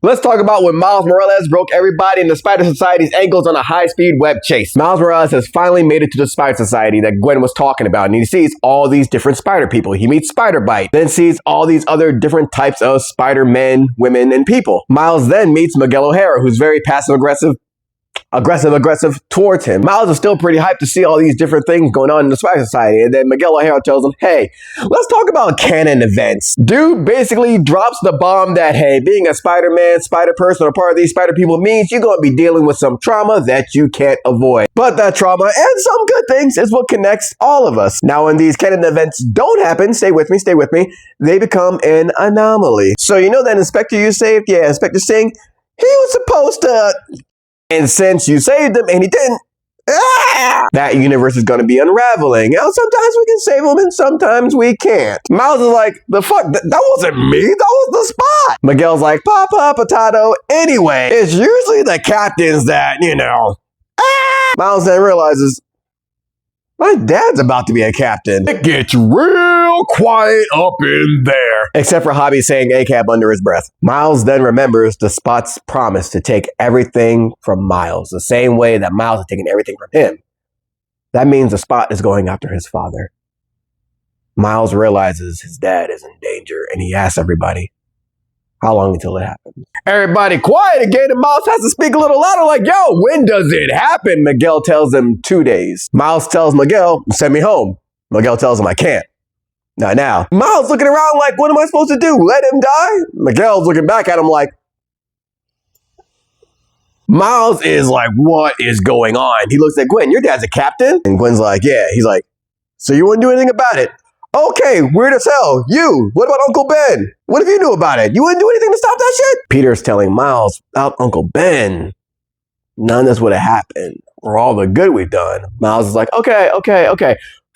Let's talk about when Miles Morales broke everybody in the Spider Society's ankles on a high-speed web chase. Miles Morales has finally made it to the Spider Society that Gwen was talking about, and he sees all these different spider people. He meets Spider-Bite, then sees all these other different types of Spider-Men, women, and people. Miles then meets Miguel O'Hara, who's very passive-aggressive towards him. Miles is still pretty hyped to see all these different things going on in the Spider Society, and then Miguel O'Hara tells him, hey, let's talk about canon events. Dude basically drops the bomb that, hey, being a Spider-Man, Spider-Person, or part of these Spider people means you're going to be dealing with some trauma that you can't avoid. But that trauma and some good things is what connects all of us. Now, when these canon events don't happen, stay with me, they become an anomaly. So you know that Inspector you saved? Yeah, Inspector Singh, he was supposed to... And since you saved him and he didn't, that universe is going to be unraveling. Now, sometimes we can save him and sometimes we can't. Miles is like, the fuck? That wasn't me. That was the spot. Miguel's like, papa, potato. Anyway, it's usually the captains that, you know. Miles then realizes, my dad's about to be a captain. It gets real quiet up in there. Except for Hobby saying ACAB under his breath. Miles then remembers the Spot's promise to take everything from Miles, the same way that Miles has taken everything from him. That means the Spot is going after his father. Miles realizes his dad is in danger, and he asks everybody, how long until it happens? Everybody quiet again, and Miles has to speak a little louder like, yo, when does it happen? Miguel tells him 2 days. Miles tells Miguel, send me home. Miguel tells him, I can't. Not now. Miles looking around like, what am I supposed to do? Let him die? Miguel's looking back at him like, Miles is like, what is going on? He looks at Gwen, your dad's a captain? And Gwen's like, yeah. He's like, so you wouldn't do anything about it? Okay, weird as hell. You, what about Uncle Ben? What if you knew about it? You wouldn't do anything to stop that shit? Peter's telling Miles, without Uncle Ben, none of this would have happened. For all the good we've done. Miles is like, okay.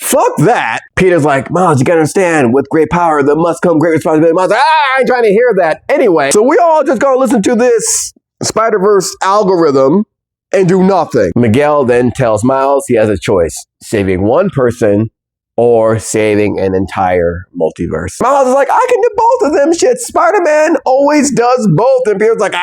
Fuck that. Peter's like, Miles, you gotta understand, with great power, there must come great responsibility. Miles like, I ain't trying to hear that. Anyway, so we all just gonna listen to this Spiderverse algorithm and do nothing. Miguel then tells Miles he has a choice, saving one person or saving an entire multiverse. Miles is like, I can do both of them shit. Spider-Man always does both. And Peter's like,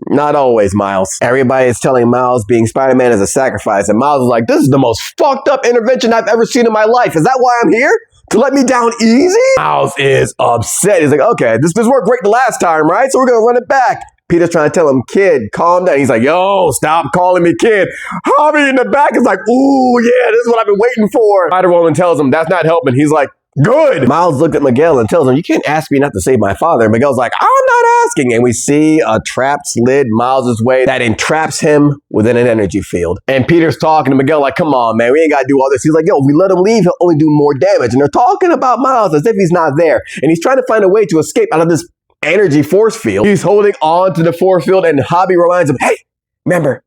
not always, Miles. Everybody is telling Miles being Spider-Man is a sacrifice. And Miles is like, this is the most fucked up intervention I've ever seen in my life. Is that why I'm here? To let me down easy? Miles is upset. He's like, okay, this worked great the last time, right? So we're gonna run it back. Peter's trying to tell him, kid, calm down. He's like, yo, stop calling me kid. Hobby in the back is like, ooh, yeah, this is what I've been waiting for. Spider-Woman tells him that's not helping. He's like, good. Miles looked at Miguel and tells him, you can't ask me not to save my father. And Miguel's like, I'm not asking. And we see a trap slid Miles' way that entraps him within an energy field. And Peter's talking to Miguel like, come on, man, we ain't got to do all this. He's like, yo, if we let him leave, he'll only do more damage. And they're talking about Miles as if he's not there. And he's trying to find a way to escape out of this energy force field. He's holding on to the force field and Hobby reminds him, hey, remember,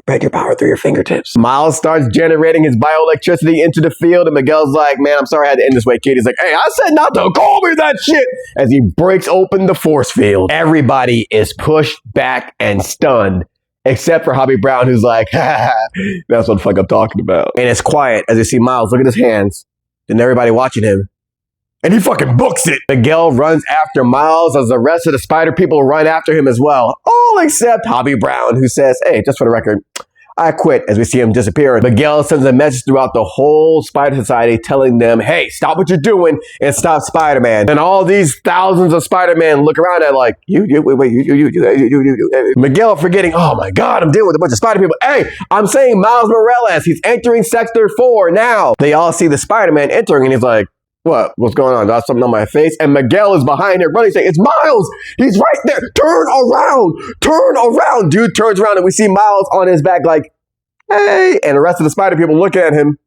spread your power through your fingertips. Miles starts generating his bioelectricity into the field and Miguel's like, man, I'm sorry I had to end this way, kid. He's like, hey, I said not to call me that shit. As he breaks open the force field, everybody is pushed back and stunned. Except for Hobby Brown, who's like, that's what the fuck I'm talking about. And it's quiet as you see Miles look at his hands and everybody watching him. And he fucking books it. Miguel runs after Miles as the rest of the spider people run after him as well. All except Hobby Brown, who says, hey, just for the record, I quit, as we see him disappear. Miguel sends a message throughout the whole Spider Society telling them, hey, stop what you're doing and stop Spider-Man. And all these thousands of Spider-Man look around at like, you. Miguel forgetting, oh my God, I'm dealing with a bunch of spider people. Hey, I'm saying Miles Morales, he's entering Sector 4 now. They all see the Spider-Man entering and he's like, what's going on? Got something on my face? And Miguel is behind him running saying, it's Miles. He's right there. Turn around. Dude turns around and we see Miles on his back like, hey. And the rest of the spider people look at him,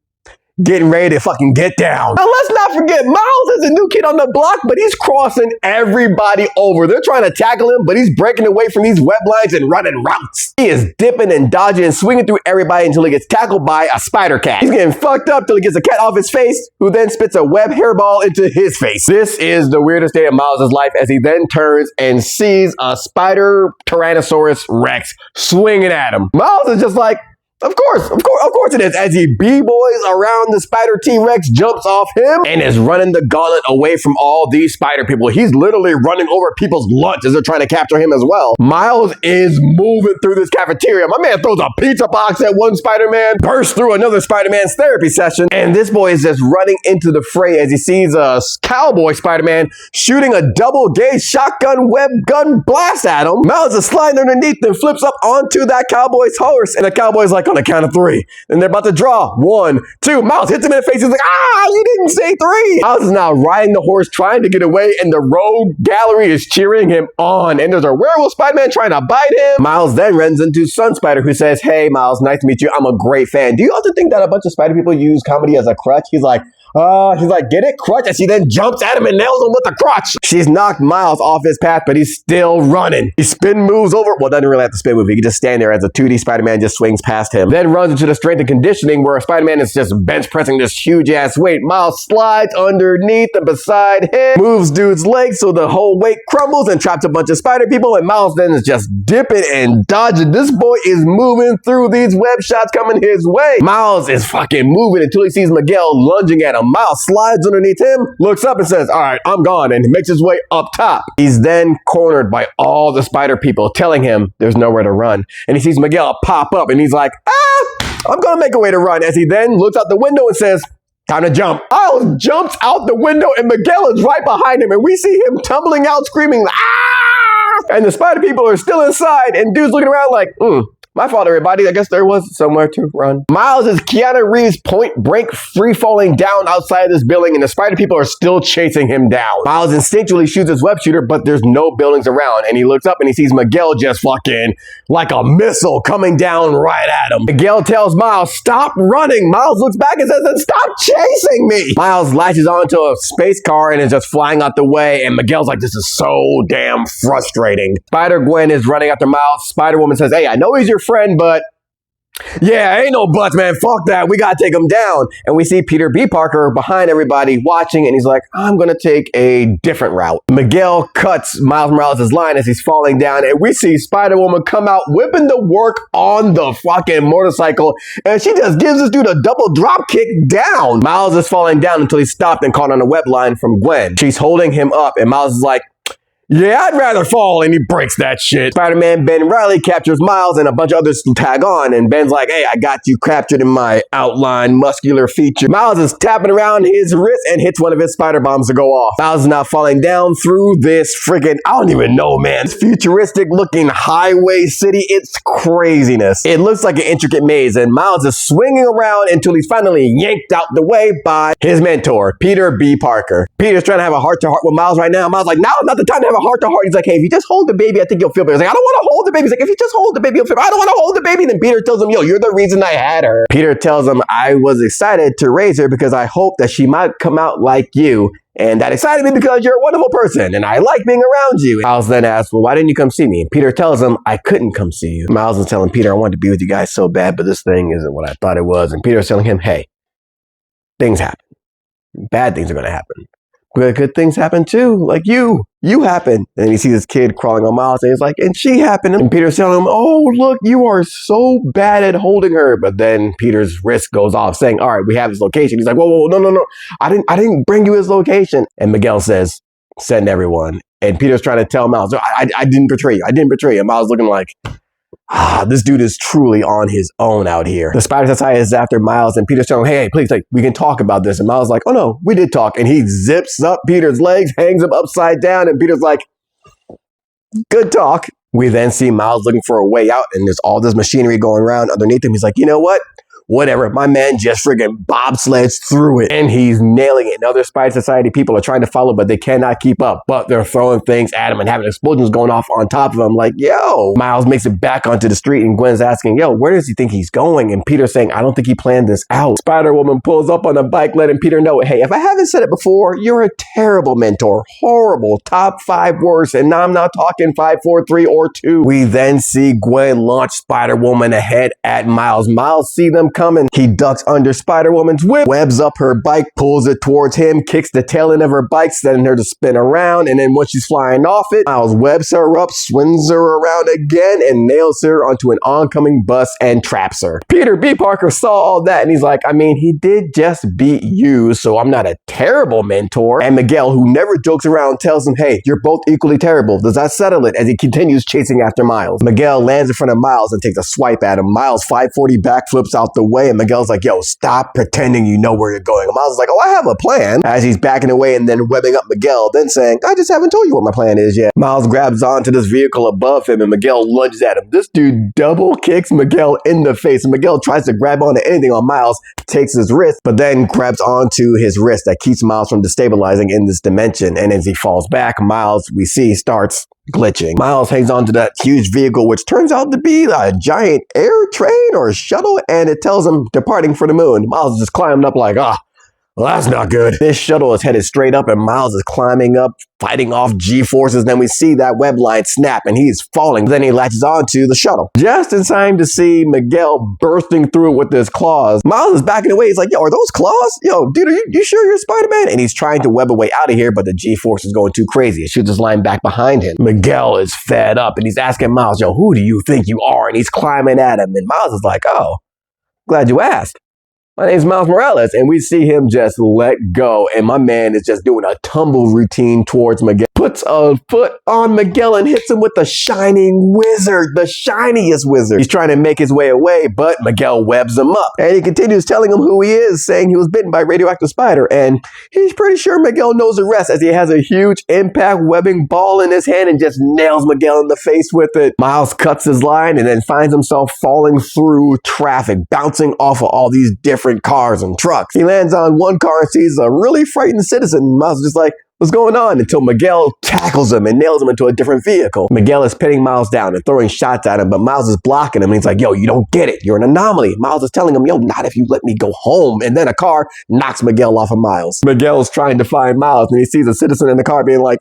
getting ready to fucking get down. Now let's not forget, Miles is a new kid on the block, but he's crossing everybody over. They're trying to tackle him, but he's breaking away from these web lines and running routes. He is dipping and dodging and swinging through everybody until he gets tackled by a spider cat. He's getting fucked up till he gets a cat off his face, who then spits a web hairball into his face. This is the weirdest day of Miles' life as he then turns and sees a spider Tyrannosaurus Rex swinging at him. Miles is just like, Of course it is. As he b-boys around the spider T-Rex, jumps off him, and is running the gauntlet away from all these spider people. He's literally running over people's lunch as they're trying to capture him as well. Miles is moving through this cafeteria. My man throws a pizza box at one Spider-Man, bursts through another Spider-Man's therapy session, and this boy is just running into the fray as he sees a cowboy Spider-Man shooting a double-gauge shotgun web gun blast at him. Miles is sliding underneath and flips up onto that cowboy's horse, and the cowboy's like, on the count of 3. And they're about to draw. 1, 2. Miles hits him in the face. He's like, you didn't say 3. Miles is now riding the horse, trying to get away, and the rogue gallery is cheering him on. And there's a werewolf Spider-Man trying to bite him. Miles then runs into Sun Spider, who says, hey, Miles, nice to meet you. I'm a great fan. Do you also think that a bunch of spider people use comedy as a crutch? He's like, get it? Crutch? And she then jumps at him and nails him with the crutch. She's knocked Miles off his path, but he's still running. He spin moves over. Well, doesn't really have to spin move. He can just stand there as a 2D Spider-Man just swings past him. Then runs into the strength and conditioning where Spider-Man is just bench pressing this huge ass weight. Miles slides underneath and beside him, moves dude's legs so the whole weight crumbles and traps a bunch of spider people. And Miles then is just dipping and dodging. This boy is moving through these web shots coming his way. Miles is fucking moving until he sees Miguel lunging at him. Miles slides underneath him, looks up and says, all right, I'm gone, and he makes his way up top. He's then cornered by all the spider people telling him there's nowhere to run. And he sees Miguel pop up and he's like, I'm gonna make a way to run, as he then looks out the window and says, time to jump. Miles jumps out the window and Miguel is right behind him, and we see him tumbling out screaming, and the spider people are still inside, and dude's looking around like, my fault, everybody. I guess there was somewhere to run. Miles is Keanu Reeves point break free falling down outside of this building, and the spider people are still chasing him down. Miles instinctually shoots his web shooter, but there's no buildings around, and he looks up and he sees Miguel just fucking like a missile coming down right at him. Miguel tells Miles, stop running. Miles looks back and says, stop chasing me. Miles latches onto a space car and is just flying out the way, and Miguel's like, this is so damn frustrating. Spider-Gwen is running after Miles. Spider-Woman says, hey, I know he's your friend, but yeah, ain't no buts, man. Fuck that. We gotta take him down. And we see Peter B. Parker behind everybody watching, and he's like, I'm gonna take a different route. Miguel cuts Miles Morales' line as he's falling down, and we see Spider-Woman come out whipping the work on the fucking motorcycle, and she just gives this dude a double drop kick down. Miles is falling down until he's stopped and caught on a web line from Gwen. She's holding him up, and Miles is like, yeah, I'd rather fall, and he breaks that shit. Spider-Man Ben Reilly captures Miles, and a bunch of others tag on, and Ben's like, hey, I got you captured in my outline muscular feature. Miles is tapping around his wrist and hits one of his spider bombs to go off. Miles is now falling down through this freaking, I don't even know, man, futuristic looking highway city. It's craziness. It looks like an intricate maze, and Miles is swinging around until he's finally yanked out the way by his mentor, Peter B. Parker. Peter's trying to have a heart-to-heart with Miles right now. Miles is like, now is not the time to have a heart-to-heart. He's like, hey, if you just hold the baby, I think you'll feel better. He's like, I don't want to hold the baby. He's like, if you just hold the baby, you'll feel better. I don't want to hold the baby. And then Peter tells him, yo, you're the reason I had her. Peter tells him, I was excited to raise her because I hope that she might come out like you. And that excited me because you're a wonderful person and I like being around you. Miles then asks, well, why didn't you come see me? And Peter tells him, I couldn't come see you. Miles is telling Peter, I wanted to be with you guys so bad, but this thing isn't what I thought it was. And Peter's telling him, hey, things happen. Bad things are going to happen. Good things happen too, like you happen. And he sees this kid crawling on Miles, and he's like, and she happened. And Peter's telling him, oh, look, you are so bad at holding her. But then Peter's wrist goes off saying, all right, we have his location. He's like, whoa, no. I didn't bring you his location. And Miguel says, send everyone. And Peter's trying to tell Miles, I didn't betray you. And Miles looking like, this dude is truly on his own out here. The Spider Society is after Miles, and Peter's telling him, hey, please, we can talk about this. And Miles is like, oh no, we did talk. And he zips up Peter's legs, hangs him upside down, and Peter's like, good talk. We then see Miles looking for a way out, and there's all this machinery going around underneath him. He's like, you know what? Whatever, my man just friggin' bobsleds through it, and he's nailing it. And other Spider Society people are trying to follow, but they cannot keep up. But they're throwing things at him and having explosions going off on top of him. Like, yo, Miles makes it back onto the street, and Gwen's asking, yo, where does he think he's going? And Peter's saying, I don't think he planned this out. Spider-Woman pulls up on a bike, letting Peter know, hey, if I haven't said it before, you're a terrible mentor. Horrible. Top 5 worst. And now I'm not talking 5, 4, 3, or 2. We then see Gwen launch Spider-Woman ahead at Miles. Miles see them coming. He ducks under Spider-Woman's whip, webs up her bike, pulls it towards him, kicks the tail end of her bike, setting her to spin around, and then once she's flying off it, Miles webs her up, swings her around again, and nails her onto an oncoming bus and traps her. Peter B. Parker saw all that, and he's like, I mean, he did just beat you, so I'm not a terrible mentor. And Miguel, who never jokes around, tells him, hey, you're both equally terrible. Does that settle it? As he continues chasing after Miles. Miguel lands in front of Miles and takes a swipe at him. Miles 540 backflips out the way, and Miguel's like, yo, stop pretending you know where you're going. And Miles is like, oh, I have a plan. As he's backing away and then webbing up Miguel, then saying, I just haven't told you what my plan is yet. Miles grabs onto this vehicle above him, and Miguel lunges at him. This dude double kicks Miguel in the face, and Miguel tries to grab onto anything on Miles, takes his wrist, but then grabs onto his wrist that keeps Miles from destabilizing in this dimension. And as he falls back, Miles, we see, starts glitching. Miles hangs onto that huge vehicle, which turns out to be a giant air train or shuttle, and it tells him departing for the moon. Miles is just climbing up like, well, that's not good. This shuttle is headed straight up, and Miles is climbing up, fighting off G-forces. Then we see that web line snap, and he's falling. Then he latches onto the shuttle. Just in time to see Miguel bursting through it with his claws. Miles is backing away. He's like, yo, are those claws? Yo, dude, are you sure you're Spider-Man? And he's trying to web a way out of here, but the G-force is going too crazy. It shoots his line back behind him. Miguel is fed up, and he's asking Miles, yo, who do you think you are? And he's climbing at him, and Miles is like, oh, glad you asked. My name's Miles Morales, and we see him just let go, and my man is just doing a tumble routine towards Miguel. Puts a foot on Miguel and hits him with the shining wizard, the shiniest wizard. He's trying to make his way away, but Miguel webs him up, and he continues telling him who he is, saying he was bitten by a radioactive spider, and he's pretty sure Miguel knows the rest as he has a huge impact webbing ball in his hand and just nails Miguel in the face with it. Miles cuts his line and then finds himself falling through traffic, bouncing off of all these different cars and trucks. He lands on one car and sees a really frightened citizen. Miles is just like, what's going on? Until Miguel tackles him and nails him into a different vehicle. Miguel is pinning Miles down and throwing shots at him, but Miles is blocking him, and he's like, yo, you don't get it. You're an anomaly. Miles is telling him, yo, not if you let me go home. And then a car knocks Miguel off of Miles. Miguel is trying to find Miles, and he sees a citizen in the car being like,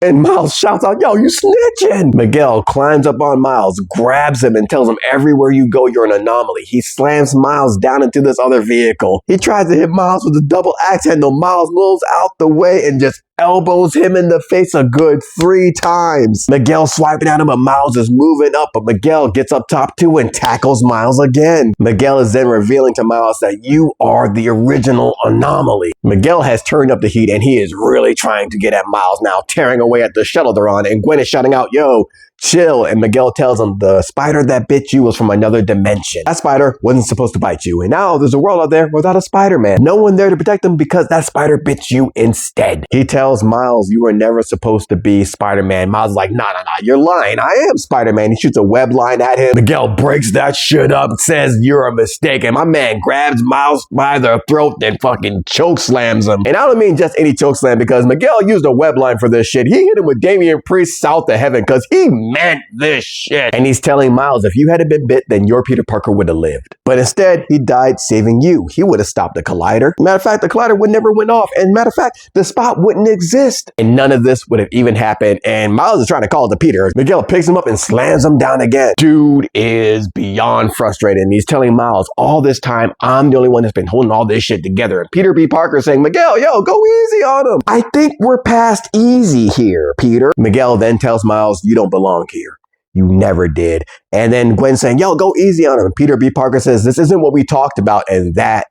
and Miles shouts out, yo, you snitching! Miguel climbs up on Miles, grabs him, and tells him, everywhere you go, you're an anomaly. He slams Miles down into this other vehicle. He tries to hit Miles with a double axe handle. Miles moves out the way and just elbows him in the face a good 3 times. Miguel swiping at him, but Miles is moving up, but Miguel gets up top too and tackles Miles again. Miguel is then revealing to Miles that you are the original anomaly. Miguel has turned up the heat, and he is really trying to get at Miles now, tearing away at the shuttle they're on, and Gwen is shouting out, yo, chill. And Miguel tells him the spider that bit you was from another dimension. That spider wasn't supposed to bite you, and now there's a world out there without a Spider-Man. No one there to protect him because that spider bit you instead. He tells Miles, you were never supposed to be Spider-Man. Miles is like, nah, you're lying. I am Spider-Man. He shoots a web line at him. Miguel breaks that shit up, says you're a mistake, and my man grabs Miles by the throat and fucking choke slams him. And I don't mean just any choke slam, because Miguel used a web line for this shit. He hit him with Damian Priest south to heaven because he meant this shit. And he's telling Miles, if you hadn't been bit, then your Peter Parker would have lived. But instead, he died saving you. He would have stopped the collider. Matter of fact, the collider would never went off. And matter of fact, the spot wouldn't exist. And none of this would have even happened. And Miles is trying to call it to Peter. Miguel picks him up and slams him down again. Dude is beyond frustrated. And he's telling Miles, all this time, I'm the only one that's been holding all this shit together. And Peter B. Parker saying, Miguel, yo, go easy on him. I think we're past easy here, Peter. Miguel then tells Miles, you don't belong here. You never did. And then Gwen saying, yo, go easy on him. And Peter B. Parker says, this isn't what we talked about. And that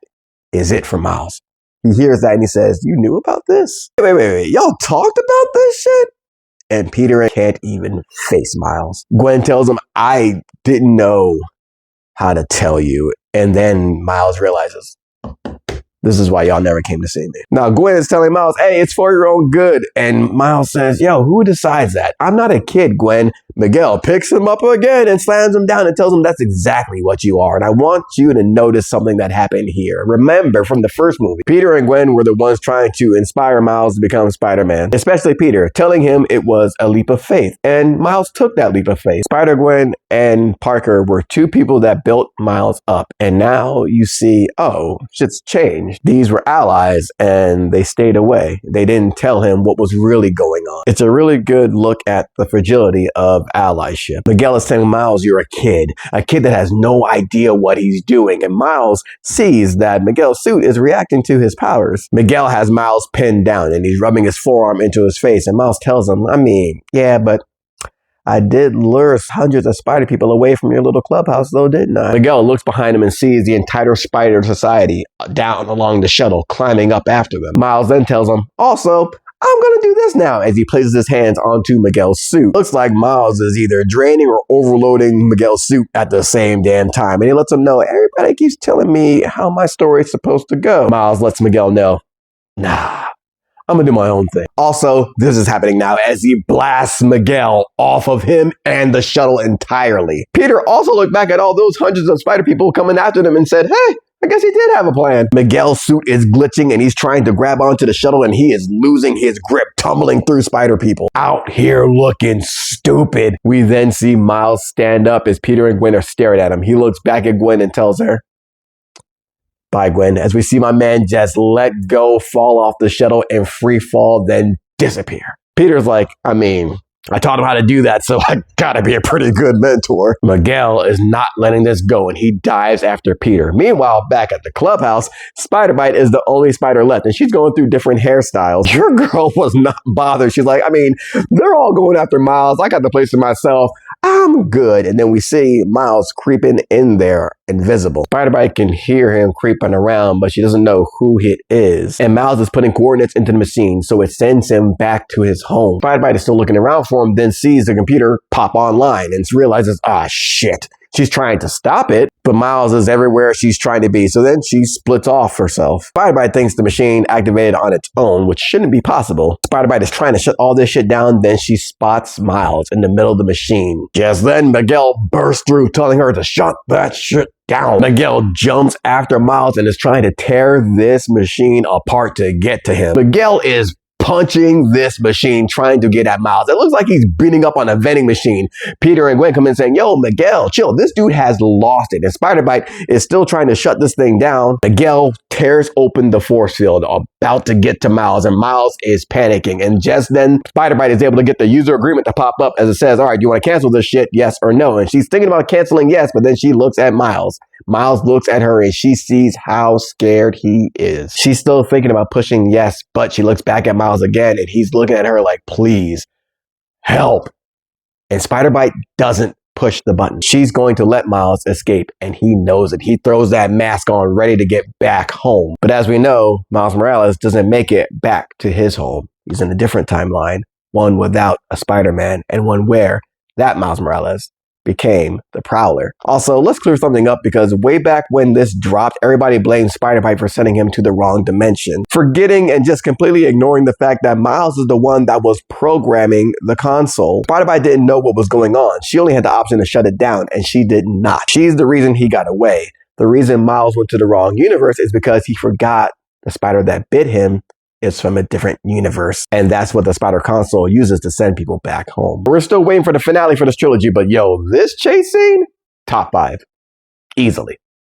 is it for Miles. He hears that and he says, you knew about this? Wait. Y'all talked about this shit? And Peter can't even face Miles. Gwen tells him, I didn't know how to tell you. And then Miles realizes, this is why y'all never came to see me. Now, Gwen is telling Miles, hey, it's for your own good. And Miles says, yo, who decides that? I'm not a kid, Gwen. Miguel picks him up again and slams him down and tells him that's exactly what you are. And I want you to notice something that happened here. Remember from the first movie, Peter and Gwen were the ones trying to inspire Miles to become Spider-Man, especially Peter, telling him it was a leap of faith. And Miles took that leap of faith. Spider-Gwen and Parker were 2 people that built Miles up. And now you see, oh, shit's changed. changed. These were allies and they stayed away. They didn't tell him what was really going on. It's a really good look at the fragility of allyship. Miguel is telling Miles, you're a kid that has no idea what he's doing. And Miles sees that Miguel's suit is reacting to his powers. Miguel has Miles pinned down and he's rubbing his forearm into his face. And Miles tells him, yeah, but I did lure hundreds of spider people away from your little clubhouse, though, didn't I? Miguel looks behind him and sees the entire spider society down along the shuttle, climbing up after them. Miles then tells him, also, I'm gonna do this now, as he places his hands onto Miguel's suit. Looks like Miles is either draining or overloading Miguel's suit at the same damn time. And he lets him know, everybody keeps telling me how my story is supposed to go. Miles lets Miguel know, nah, I'm gonna do my own thing. Also, this is happening now as he blasts Miguel off of him and the shuttle entirely. Peter also looked back at all those hundreds of spider people coming after them and said, hey, I guess he did have a plan. Miguel's suit is glitching and he's trying to grab onto the shuttle and he is losing his grip, tumbling through spider people. Out here looking stupid. We then see Miles stand up as Peter and Gwen are staring at him. He looks back at Gwen and tells her, bye, Gwen, as we see my man just let go, fall off the shuttle and free fall, then disappear. Peter's like, I taught him how to do that, so I gotta be a pretty good mentor. Miguel is not letting this go and he dives after Peter. Meanwhile, back at the clubhouse, Spider-Bite is the only spider left and she's going through different hairstyles. Your girl was not bothered. She's like, they're all going after Miles. I got the place to myself. I'm good. And then we see Miles creeping in there, invisible. Spider-Bite can hear him creeping around, but she doesn't know who it is. And Miles is putting coordinates into the machine, so it sends him back to his home. Spider-Bite is still looking around for him, then sees the computer pop online and realizes, shit. She's trying to stop it, but Miles is everywhere she's trying to be. So then she splits off herself. Spider-Bite thinks the machine activated on its own, which shouldn't be possible. Spider-Bite is trying to shut all this shit down. Then she spots Miles in the middle of the machine. Just then, Miguel bursts through, telling her to shut that shit down. Miguel jumps after Miles and is trying to tear this machine apart to get to him. Miguel is punching this machine, trying to get at Miles. It looks like he's beating up on a vending machine. Peter and Gwen come in saying, yo, Miguel, chill. This dude has lost it. And Spider-Bite is still trying to shut this thing down. Miguel tears open the force field, about to get to Miles, and Miles is panicking. And just then, Spider-Bite is able to get the user agreement to pop up as it says, all right, do you want to cancel this shit? Yes or no? And she's thinking about canceling yes, but then she looks at Miles. Miles looks at her and she sees how scared he is. She's still thinking about pushing yes, but she looks back at Miles again and he's looking at her like, please, help. And Spider-Bite doesn't push the button. She's going to let Miles escape and he knows it. He throws that mask on, ready to get back home. But as we know, Miles Morales doesn't make it back to his home. He's in a different timeline, one without a Spider-Man and one where that Miles Morales became the Prowler. Also, let's clear something up because way back when this dropped, everybody blamed Spider-Bite for sending him to the wrong dimension, forgetting and just completely ignoring the fact that Miles is the one that was programming the console. Spider-Bite didn't know what was going on. She only had the option to shut it down, and she did not. She's the reason he got away. The reason Miles went to the wrong universe is because he forgot the spider that bit him is from a different universe. And that's what the spider console uses to send people back home. We're still waiting for the finale for this trilogy, but yo, this chase scene, top 5. Easily.